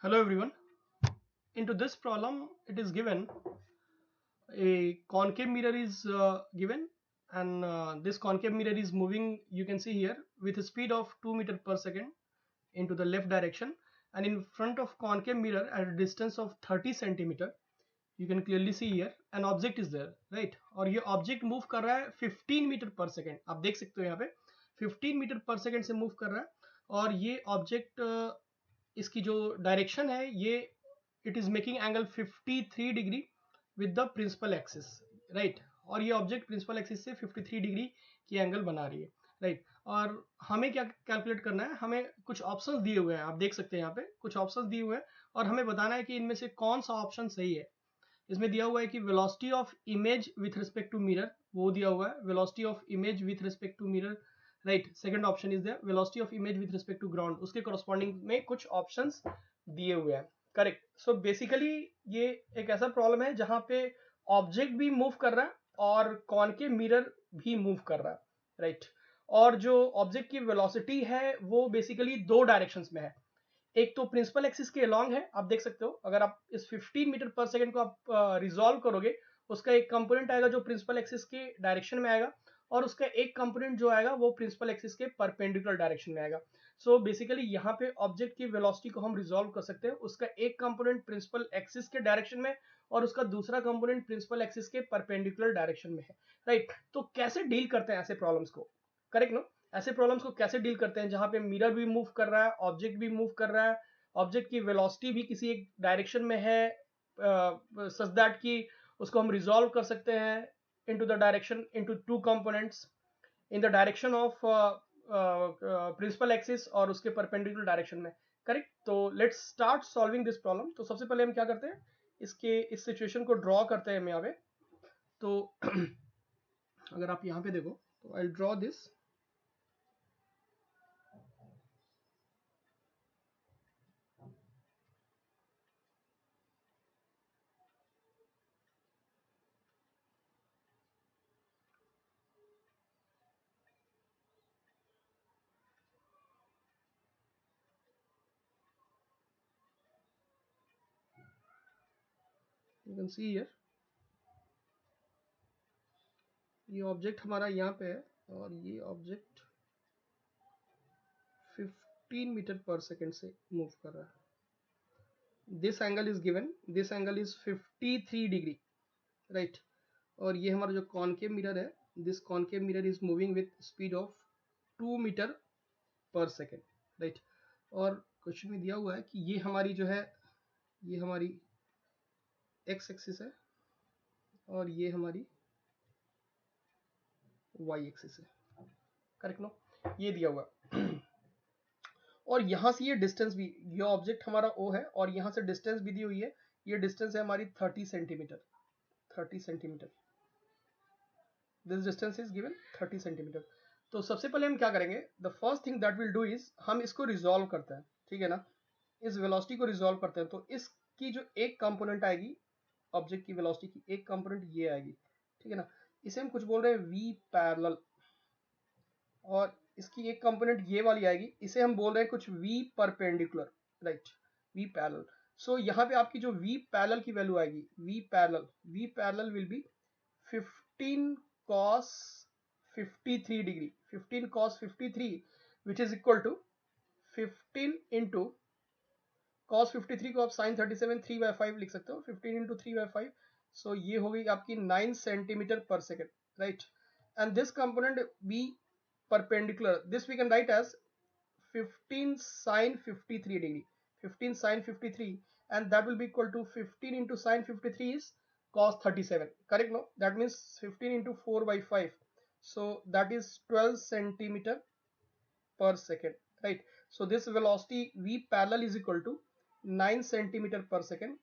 Hello everyone. Into this problem, it is given a concave mirror is given, and this concave mirror is moving. You can see here with a speed of 2 meter per second into the left direction, and in front of concave mirror at a distance of 30 centimeter. You can clearly see here an object is there, right? और ये object move कर रहा है 15 metre per second. आप देख सकते हो यहाँ पे 15 मीटर पर सेकेंड से मूव कर रहा है, और ये ऑब्जेक्ट इसकी जो डायरेक्शन है ये it is making angle 53 degree with the principal axis, right. और ये ऑब्जेक्ट प्रिंसिपल एक्सिस से 53 डिग्री की एंगल बना रही है, राइट. और हमें क्या कैलकुलेट करना है, हमें कुछ ऑप्शंस दिए हुए हैं, आप देख सकते हैं यहाँ पे कुछ ऑप्शंस दिए हुए हैं, और हमें बताना है कि इनमें से कौन सा ऑप्शन सही है. इसमें दिया हुआ है कि velocity of image with respect to mirror, वो दिया हुआ है velocity of image with respect to mirror, right. Second option is the velocity of image with respect to ground, उसके कॉरस्पॉन्डिंग में कुछ ऑप्शंस दिए हुए हैं, करेक्ट. सो बेसिकली ये एक ऐसा प्रॉब्लम है जहां पे ऑब्जेक्ट भी मूव कर रहा है और कॉनकेव मिरर भी मूव कर रहा है, राइट. और जो ऑब्जेक्ट की वेलोसिटी है वो बेसिकली दो डायरेक्शंस में है. एक तो प्रिंसिपल एक्सिस के अलॉन्ग है, आप देख सकते हो. अगर आप इस 15 मीटर पर सेकंड को आप रिजॉल्व करोगे, उसका एक कंपोनेंट आएगा जो प्रिंसिपल एक्सिस के डायरेक्शन में आएगा, और उसका एक कंपोनेंट जो आएगा वो प्रिंसिपल एक्सिस के परपेंडिकुलर डायरेक्शन में आएगा. सो बेसिकली यहाँ पे ऑब्जेक्ट की वेलोसिटी को हम रिजॉल्व कर सकते हैं. उसका एक कंपोनेंट प्रिंसिपल एक्सिस के डायरेक्शन में और उसका दूसरा कंपोनेंट प्रिंसिपल एक्सिस के परपेंडिकुलर डायरेक्शन में है, राइट. तो कैसे डील करते हैं ऐसे प्रॉब्लम्स को, करेक्ट नो. ऐसे प्रॉब्लम्स को कैसे डील करते हैं जहां पे मिरर भी मूव कर रहा है, ऑब्जेक्ट भी मूव कर रहा है, ऑब्जेक्ट की वेलोसिटी भी किसी एक डायरेक्शन में है, सच दैट कि उसको हम रिजॉल्व कर सकते हैं into the direction into two components in the direction of principal axis और उसके परपेंडिकुलर डायरेक्शन में, करेक्ट. तो let's start solving this problem. तो सबसे पहले हम क्या करते हैं, इसके इस सिचुएशन को ड्रॉ करते हैं यहाँ पे. तो अगर आप यहाँ पे देखो तो I draw this. You can see here ये ऑब्जेक्ट हमारा यहाँ पे है, और ये ऑब्जेक्ट 15 मीटर पर सेकेंड से मूव कर रहा है. This angle is given, this angle is 53 degree, right. और ये हमारा जो कॉनकेव मिरर है, this concave mirror is moving with speed of 2 metre per second, right. और क्वेश्चन में दिया हुआ है कि ये हमारी जो है, ये हमारी एक्स एक्सिस है और ये हमारी वाई एक्सिस है, करेक्ट नो. ये दिया हुआ और यहाँ से ये डिस्टेंस भी, ये ऑब्जेक्ट हमारा ओ है और यहाँ से डिस्टेंस भी दी हुई है. ये डिस्टेंस है हमारी 30 centimetre, 30 centimetre. This distance is given 30 centimetre. तो सबसे पहले हम क्या करेंगे, the first thing that will do is हम इसको रिजॉल्व करते हैं, ठीक है ना. इस वेलोसिटी को रिजॉल्व करते हैं. तो इसकी जो एक कंपोनेंट आएगी ऑब्जेक्ट की वेलोसिटी की, एक कंपोनेंट ये आएगी, ठीक है ना. इसे हम कुछ बोल रहे हैं वी पैरेलल, और इसकी एक कंपोनेंट ये वाली आएगी, इसे हम बोल रहे हैं कुछ v perpendicular, right. v parallel. So यहाँ पे आपकी जो v पैरेलल की वैल्यू आएगी, v parallel will be 15 cos 53 degree, 15 cos 53 which is equal to 15 into cos 53 को आप sin 37 3/5 लिख सकते हो, 15 इंटू 3/5. सो ये हो गई आपकी 9 centimetre per second, right. And this component b perpendicular, this we can write as 15 sin 53 degree, 15 sin 53, and that will be equal to 15 into sin 53 is cos 37, correct no. That means 15 into 4/5, so that is 12 centimeter per second, right. So this velocity v parallel is equal to 9 centimeter per second,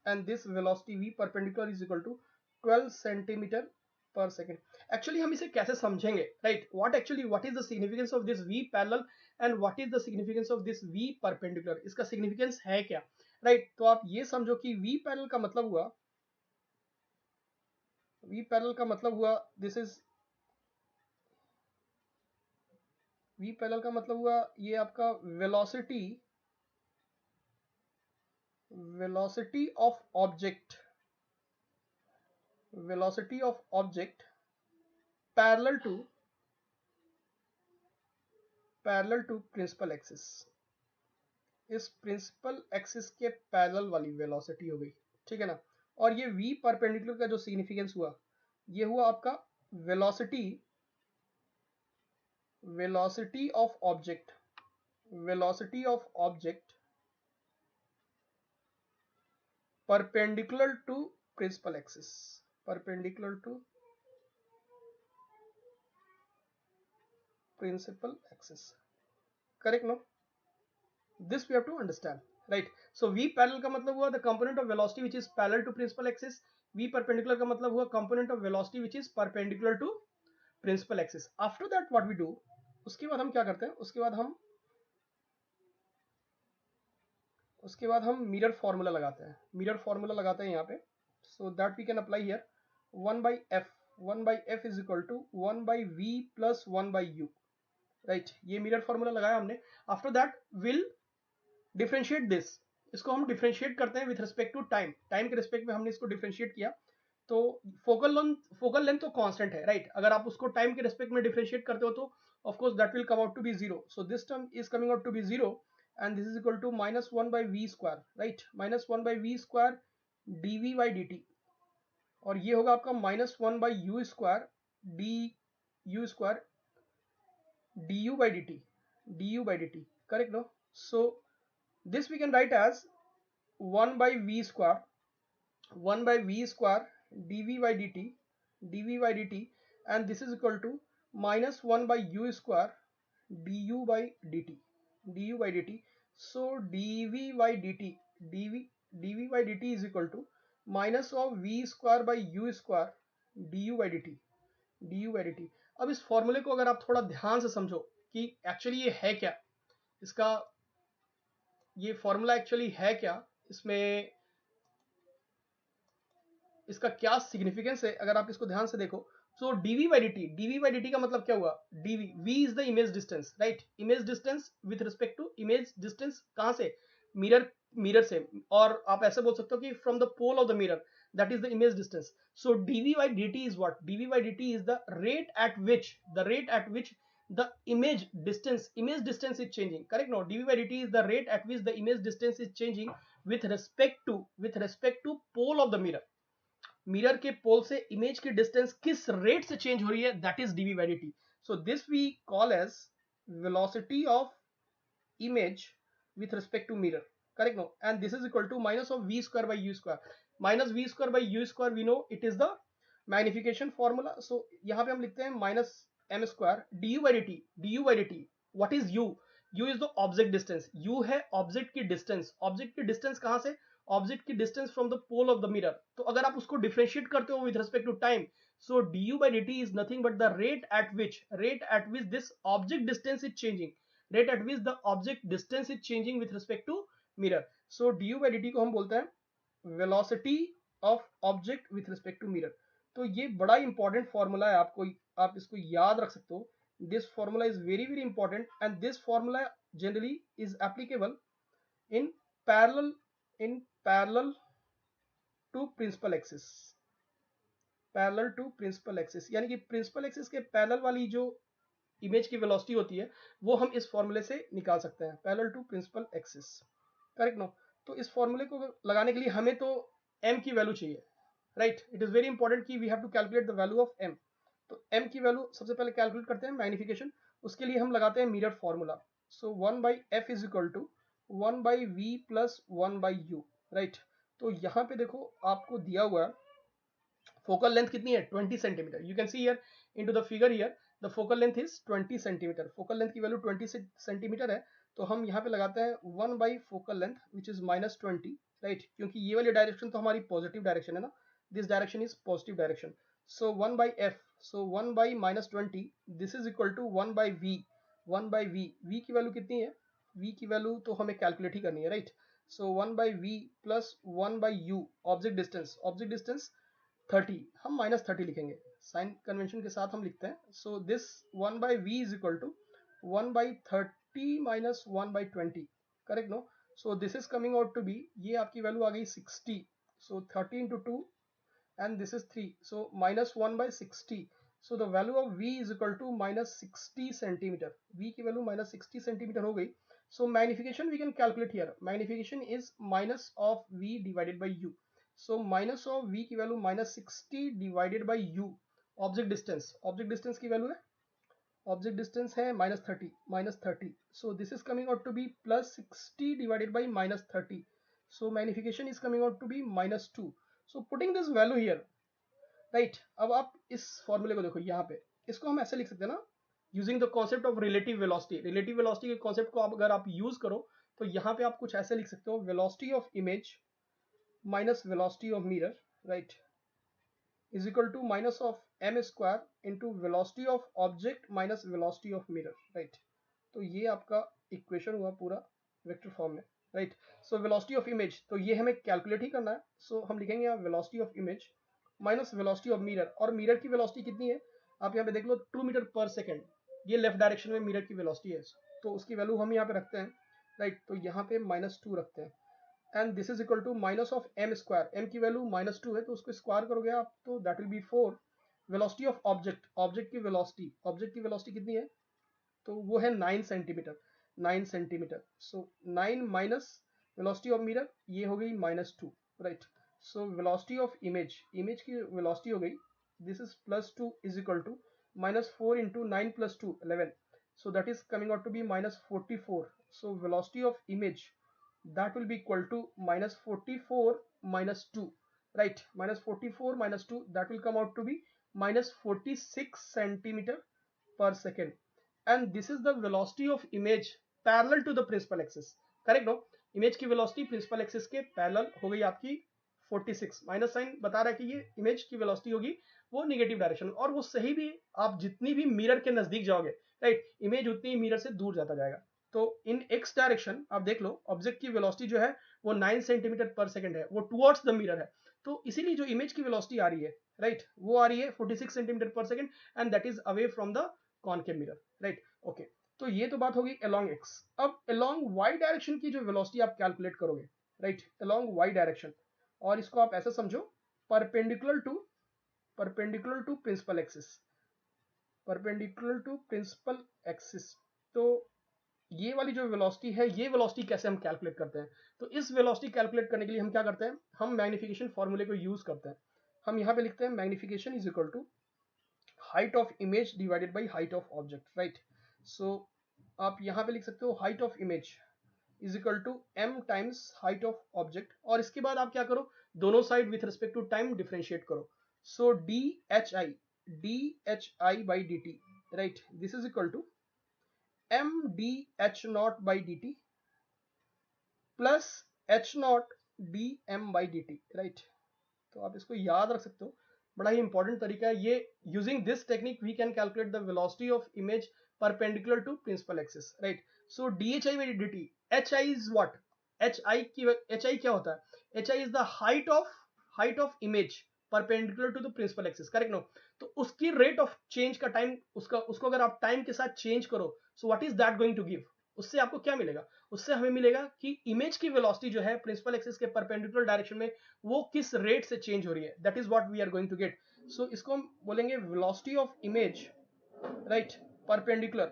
and this velocity v perpendicular is equal to 12 centimeter पर second. Actually हम इसे कैसे समझेंगे, right. What is the significance of this v parallel and what is the significance of this v perpendicular, इसका significance है क्या, right. तो आप ये समझो कि v पैरेलल का मतलब हुआ, v पैरेलल का मतलब हुआ दिस इज, v पैरेलल का मतलब हुआ ये आपका velocity velocity of object parallel to principal axis, इस प्रिंसिपल एक्सिस के पैरेलल वाली वेलोसिटी हो गई, ठीक है ना। और ये v परपेंडिकुलर का जो सिग्निफिकेंस हुआ, ये हुआ आपका velocity of object perpendicular to principal axis, correct no, this we have to understand, right? So v parallel का मतलब हुआ the component of velocity which is parallel to principal axis, v perpendicular का मतलब हुआ component of velocity which is perpendicular to principal axis. After that what we do, उसके बाद हम क्या करते हैं, उसके बाद हम मिरर फॉर्मूला लगाते हैं, यहाँ पे, so that we can apply here 1 by f is equal to 1 by v plus 1 by u, right? ये मिरर फॉर्मूला लगाया हमने. After that we'll differentiate this, इसको हम डिफरेंशिएट करते हैं विथ रिस्पेक्ट टू टाइम के रिस्पेक्ट में हमने इसको डिफरेंशिएट किया. तो फोकल लेंथ तो कांस्टेंट है, राइट? अगर आप उसको टाइम के रिस्पेक्ट में डिफरेंशिएट करते हो तो of course that will come out to be zero. So this term is coming out to be zero and this is equal to -1 by v square, right? -1 by v square dv by dt, और ये होगा आपका -1 by u square du by dt, correct no? So this we can write as 1 by v square dv by dt, and this is equal to -1 by u square du by dt. So dv by dt is equal to minus of v square by u square du by dt. अब इस फॉर्मूले को अगर आप थोड़ा ध्यान से समझो कि एक्चुअली ये है क्या, ये फॉर्मूला एक्चुअली है क्या, इसमें इसका क्या सिग्निफिकेंस है, अगर आप इसको ध्यान से देखो. सो dv by dt का मतलब क्या हुआ, v is the image distance, right? Image distance with respect to image distance कहां से, मिरर से, और आप ऐसे बोल सकते हो कि from the pole of the mirror, that is the image distance. So dv by dt is what? dv by dt is the rate at which the image distance is changing, correct? No, dv by dt is the rate at which the image distance is changing with respect to pole of the mirror के पोल से image की distance किस rate से change हो रही है, that is dv by dt. So this we call as velocity of image with respect to mirror, correct? No, and this is equal to minus of v square by u square. Minus v square by u square, we know it is the magnification formula. So यहाँ पे हम लिखते हैं minus m square du by dt. What is u? u is the object distance. u है object की distance कहाँ से, object की distance from the pole of the mirror. तो अगर आप उसको डिफरेंशिएट करते हो with respect to time, so du by dt is nothing but the rate at which this object distance is changing with respect to mirror. So du by dt को हम बोलते हैं velocity of object with respect to mirror. तो ये बड़ा important formula है, आप इसको याद रख सकते हो. This formula is very very important and this formula generally is applicable in parallel to principal axis, यानी कि प्रिंसिपल एक्सिस के पैरेलल वाली जो इमेज की वेलोसिटी होती है वो हम इस फॉर्मूले से निकाल सकते हैं, parallel to principal axis, correct? No, तो इस फॉर्मूले को लगाने के लिए हमें तो m की वैल्यू चाहिए, right? It is very important कि we have to calculate the value of m. तो m की वैल्यू सबसे पहले कैलकुलेट करते हैं, मैग्निफिकेशन. उसके लिए हम लगाते हैं mirror formula. So 1 by f is equal to 1 by v plus 1 by u, right? तो यहाँ पे देखो आपको दिया हुआ फोकल लेंथ कितनी है, 20 centimetre. You can see here into the figure here the focal length is 20 centimetre. Focal length की वैल्यू 20 सेंटीमीटर है. तो हम यहाँ पे लगाते हैं 1 by focal length which is -20, right? क्योंकि ये वाली डायरेक्शन तो हमारी पॉजिटिव डायरेक्शन है ना, this direction is positive direction. So 1 by f, so 1 by -20, this is equal to 1 by v. v की वैल्यू कितनी है, v की वैल्यू तो हमें कैलकुलेट ही करनी है, right? So 1 by v plus 1 by u, object distance 30, हम -30 लिखेंगे, साइन कन्वेंशन के साथ हम लिखते हैं. So this 1 by v is equal to 1 by 30 minus 1 by 20, correct? No, so this is coming out to be, ये आपकी वैल्यू आ गई 60, सो 30 into 2 and this is 3, so minus 1 by 60, so the value of v is equal to minus 60 centimeter, v की value minus 60 centimeter हो गई. So magnification we can calculate here, magnification is minus of v divided by u, so minus of v की value minus 60 divided by u, object distance की value है, object distance है minus 30, so this is coming out to be plus 60 divided by minus 30, so magnification is coming out to be minus 2. So putting this value here, right, अब आप इस फॉर्मूले को देखो, यहाँ पे इसको हम ऐसे लिख सकते हैं ना, using the concept of relative velocity, relative velocity के कॉन्सेप्ट को आप अगर आप यूज करो तो यहाँ पे आप कुछ ऐसे लिख सकते हो, velocity of image minus velocity of mirror, right, is equal to minus of m square into velocity of object minus velocity of mirror, right. तो ये आपका इक्वेशन हुआ पूरा वेक्टर फॉर्म में, right. So velocity of image, तो ये हमें calculate ही करना है, सो हम लिखेंगे यहाँ velocity of image minus velocity of mirror, और मिरर की वेलोसिटी कितनी है आप यहाँ पे देख लो, 2 मीटर पर सेकेंड, ये लेफ्ट डायरेक्शन में मिरर की वेलोसिटी है, तो उसकी वैल्यू हम यहाँ पे रखते हैं, राइट. तो यहाँ पे -2 रखते हैं, and this is equal to minus of m square, m की वैल्यू -2 है तो उसको स्क्वायर करोगे आप तो that will be 4. Velocity of object, object की वेलोसिटी कितनी है, तो वो है 9 centimetre, so 9 minus velocity of mirror, ये हो गई -2, right. So velocity of image, image की वेलोसिटी हो गई, this is +2 is equal to -4 into 9 + 2 11, so that is coming out to be -44. so velocity of image that will be equal to -44 minus 2, right, -44 minus 2, that will come out to be -46 centimeter per second, and this is the velocity of image parallel to the principal axis, correct no. Image की velocity principal axis के parallel हो गई आपकी 46, minus sign बता रहा है कि ये इमेज की वेलोसिटी होगी वो निगेटिव डायरेक्शन, और वो सही भी, आप जितनी भी मिरर के नजदीक जाओगे, राइट, इमेज उतनी मिरर से दूर जाता जाएगा. तो इन एक्स डायरेक्शन आप देख लो, ऑब्जेक्ट की वेलोसिटी जो है वो 9 सेंटीमीटर पर सेकंड है, वो टुवर्ड्स द मिरर है, तो इसीलिए जो इमेज की वेलोसिटी आ रही है, राइट, वो आ रही है 46 सेंटीमीटर पर second, and that is away from the concave mirror, right. Okay, तो ये तो बात होगी अलोंग एक्स. अब अलोंग वाई डायरेक्शन की जो वेलोसिटी आप कैलकुलेट करोगे, राइट, अलोंग वाई डायरेक्शन, और इसको आप ऐसा समझो, परपेंडिकुलर टू प्रिंसिपल एक्सिस, तो ये वाली जो वेलोसिटी है, ये वेलोसिटी कैसे हम कैलकुलेट करते हैं, तो इस वेलोसिटी कैलकुलेट करने के लिए हम क्या करते हैं, हम मैग्निफिकेशन फॉर्मूले को यूज करते हैं. हम यहाँ पे लिखते हैं magnification is equal to height of image divided by height of object, right. So आप यहाँ पे लिख सकते हो height of image is equal to m times height of object, और इसके बाद आप क्या करो, दोनों side with respect to time differentiate करो, so dhi by dt, right, this is equal to m dh0 by dt plus h0 dm by dt, right. तो आप इसको याद रख सकते हो, बड़ा ही इंपॉर्टेंट तरीका है ये. Using this technique we can calculate the velocity of image perpendicular to principal axis, right. So dhi by dt, hi is what, hi क्या होता है, hi is the height of image perpendicular to the principal axis, correct no. तो उसकी rate of change का time, उसको अगर आप time के साथ चेंज करो, so what is that going to give, उससे आपको क्या मिलेगा, उससे हमें मिलेगा कि इमेज की वेलोसिटी जो है प्रिंसिपल एक्सिस के परपेंडिकुलर डायरेक्शन में वो किस रेट से चेंज हो रही है, that is what we are going to get. So इसको हम बोलेंगे velocity of image, right, perpendicular,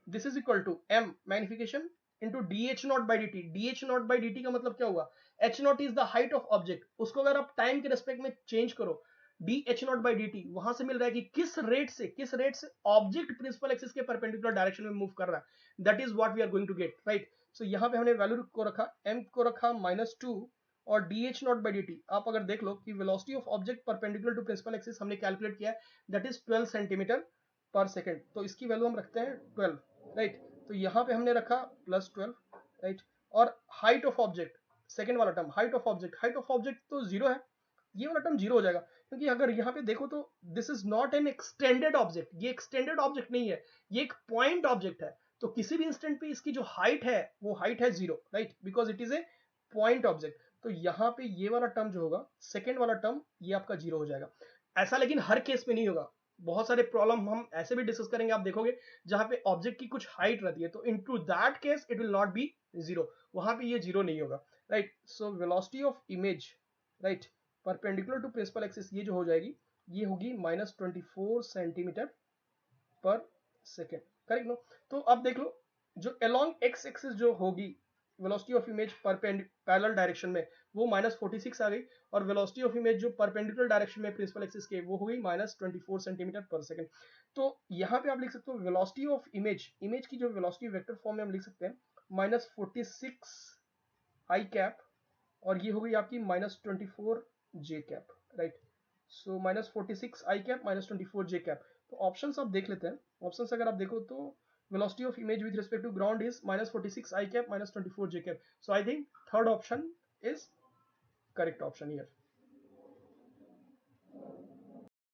this is equal to m magnification into dh0 by dt. dh0 by dt का मतलब क्या हुआ, h0 is the height of object, उसको अगर आप टाइम के रेस्पेक्ट में चेंज करो, dh0 by dt, वहां से मिल रहा है कि किस रेट से ऑब्जेक्ट प्रिंसिपल एक्सिस के परपेंडिकुलर डायरेक्शन में मूव कर रहा है, that is what we are going to get, right. So यहाँ पे हमने वैल्यू को रखा, m को रखा -2, और dh0 by dt आप अगर देख लो कि velocity of object perpendicular to principal axis हमने कैलकुलेट किया है, that is 12 centimetre per second, तो इसकी वैल्यू हम रखते हैं 12, राइट. तो यहाँ पे हमने रखा +12, राइट. और हाइट ऑफ ऑब्जेक्ट, सेकेंड वाला टर्म, हाइट ऑफ ऑब्जेक्ट तो 0 है, ये वाला टर्म 0 हो जाएगा, क्योंकि अगर यहाँ पे देखो तो this is not an extended object, ये एक्सटेंडेड ऑब्जेक्ट नहीं है, ये एक पॉइंट ऑब्जेक्ट है, तो किसी भी इंस्टेंट पे इसकी जो हाइट है वो हाइट है 0, right, because it is a point object. तो यहाँ पे ये वाला टर्म जो होगा, सेकेंड वाला टर्म, ये आपका 0 हो जाएगा. ऐसा लेकिन हर केस में नहीं होगा, बहुत सारे प्रॉब्लम हम ऐसे भी डिस्कस करेंगे, आप देखोगे जहां पे ऑब्जेक्ट की कुछ हाइट रहती है, तो into that case it will not be zero, वहां पे ये जीरो नहीं होगा, right. So velocity of image, right, perpendicular to principal axis, ये जो हो जाएगी ये होगी -24 centimetre per second, correct no. तो अब देख लो जो अलोंग एक्स एक्सिस जो होगी velocity of image parallel direction में, वो -46 आ गई, और वेलोसिटी ऑफ इमेज जो परपेंडिकुलर डायरेक्शन में प्रिंसिपल एक्सिस के, वो हो गई -24 सेंटीमीटर पर सेकेंड। तो यहाँ पे आप लिख सकते हो वेलोसिटी ऑफ इमेज, इमेज की जो वेलोसिटी वेक्टर फॉर्म में हम लिख सकते हैं -46 आई कैप, और ये हो गई आपकी -24 जे कैप, राइट। सो -46 आई कैप -24 जे कैप। तो ऑप्शंस आप देख लेते हैं, ऑप्शंस अगर आप देखो तो velocity of image with respect to ground is -46 I cap -24 J cap. So I think third option is correct option here.